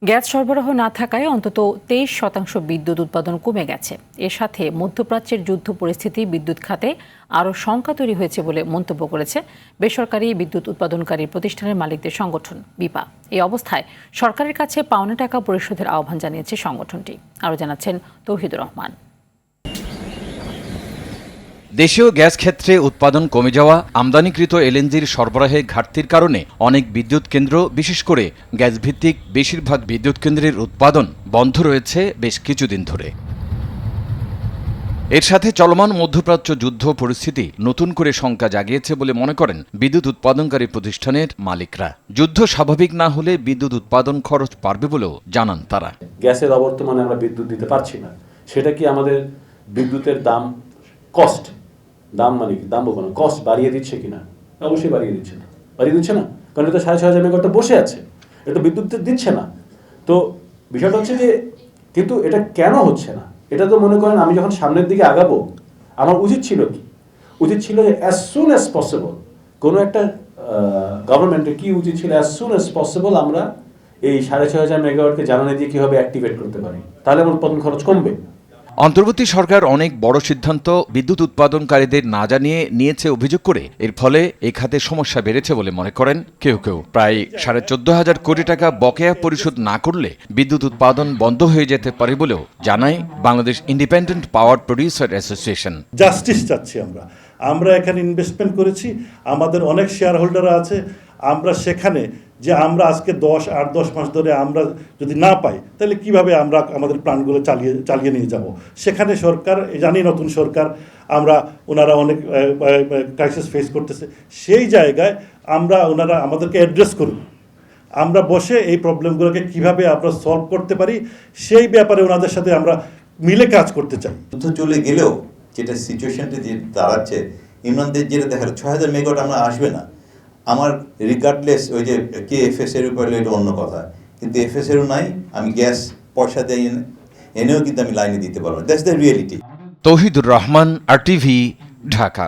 Gas সরবরাহ না থাকায় অন্তত 23% বিদ্যুৎ উৎপাদন কমে গেছে। এর সাথে মধ্যপ্রাচ্যের যুদ্ধ পরিস্থিতি বিদ্যুৎ খাতে আরও শঙ্কা তৈরি হয়েছে বলে মন্তব্য করেছে বেসরকারি বিদ্যুৎ উৎপাদনকারী প্রতিষ্ঠানের মালিকদের সংগঠন বিপা। এই অবস্থায় সরকারের কাছে পাওনা টাকা পরিশোধের আহ্বান জানিয়েছে সংগঠনটি। আরও জানাচ্ছেন তৌহিদুর রহমান। দেশীয় গ্যাস ক্ষেত্রে উৎপাদন কমে যাওয়া, আমদানিকৃত এলএনজির সরবরাহে ঘাটতির কারণে অনেক বিদ্যুৎ কেন্দ্র, বিশেষ করে গ্যাসভিত্তিক বেশিরভাগ বিদ্যুৎ কেন্দ্রের উৎপাদন বন্ধ রয়েছে বেশ কিছুদিন ধরে। এর সাথে চলমান মধ্যপ্রাচ্য যুদ্ধ পরিস্থিতি নতুন করে শঙ্কা জাগিয়েছে বলে মনে করেন বিদ্যুৎ উৎপাদনকারী প্রতিষ্ঠানের মালিকরা। যুদ্ধ স্বাভাবিক না হলে বিদ্যুৎ উৎপাদন খরচ বাড়বে বলেও জানান তারা। গ্যাসের অবর্তমানে আমরা বিদ্যুৎ দিতে পারছি না, সেটা কি আমাদের বিদ্যুতের দাম মানে কি দাম বলবো না, কস্ট বাড়িয়ে দিচ্ছে কিনা? অবশ্যই বাড়িয়ে দিচ্ছে না, কারণ এটা 6,500 মেগাওয়াট বসে আছে, এটা বিদ্যুৎ দিচ্ছে না। তো বিষয়টা হচ্ছে যে, কিন্তু এটা কেন হচ্ছে না? এটা তো মনে করেন আমি যখন সামনের দিকে আগাবো, আমার উচিত ছিল যে অ্যাজ সুন অ্যাজ পসিবল কোনো একটা গভর্নমেন্টের কি উচিত ছিল, অ্যাজ সুন অ্যাজ পসিবল আমরা এই 6,500 মেগাওয়াটকে জ্বালানি দিয়ে কিভাবে অ্যাক্টিভেট করতে পারি, তাহলে আমার উৎপাদন খরচ কমবে। অন্তর্বর্তী সরকার অনেক বড় সিদ্ধান্ত বিদ্যুৎ উৎপাদনকারীদের না জানিয়ে নিয়েছে অভিযোগ করে এর ফলে এ খাতে সমস্যা বেড়েছে বলে মনে করেন কেউ। প্রায় 14,500 কোটি টাকা বকেয়া পরিশোধ না করলে বিদ্যুৎ উৎপাদন বন্ধ হয়ে যেতে পারে বলেও জানায় Bangladesh independent power producer association. Justice চাচ্ছি আমরা এখানে ইনভেস্টমেন্ট করেছি, আমাদের অনেক শেয়ার হোল্ডার আছে, আমরা সেখানে যে আমরা আজকে 8-10 মাস ধরে আমরা যদি না পাই, তাহলে কিভাবে আমরা আমাদের প্ল্যানগুলো চালিয়ে নিয়ে যাব? সেখানে সরকার, জানি নতুন সরকার, ওনারা অনেক ক্রাইসিস ফেস করতেছে, সেই জায়গায় ওনারা আমাদেরকে অ্যাড্রেস করুন, আমরা বসে এই প্রবলেমগুলোকে কিভাবে আমরা সলভ করতে পারি সেই ব্যাপারে ওনাদের সাথে আমরা মিলে কাজ করতে চাই। যুদ্ধ চলে গেলেও যেটা সিচুয়েশনটা যে দাঁড়াচ্ছে, ইমরানদের যেটা দেখা 6,000 মেগাওয়াট আমরা আসবে না, আমার রিগার্ডলেস ওই যে কে এফএস এর উপরে, এটা অন্য কথা, কিন্তু এফএস এরও নাই, আমি গ্যাস পয়সা দিয়ে এনেও কিন্তু আমি লাইনে দিতে পারবো। That's the reality. Touhidur Rahman, RTV, Dhaka.